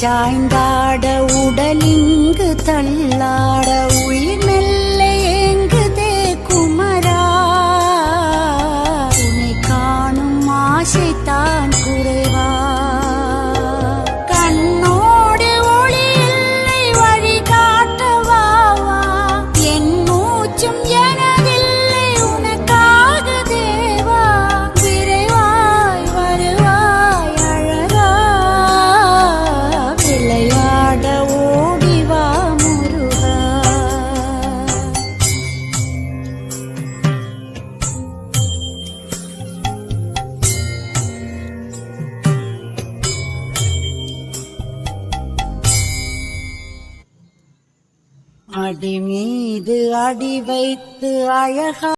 சாய்ந்தாட உடலிங்கு தள்ளாட உயிர் மெல்ல ஏங்குதே குமரா உன்னை காணும் ஆசைத்தான் குறைவா கண்ணோடு ஒளி இல்லை வழி காட்டவா என் மூச்சும் எனதில்லை உனக்காக தேவா விரைவாய் வருவாய் அழகா விளையாட ஓடிவா முருகா அடி மீது அடி வைத்து அழகா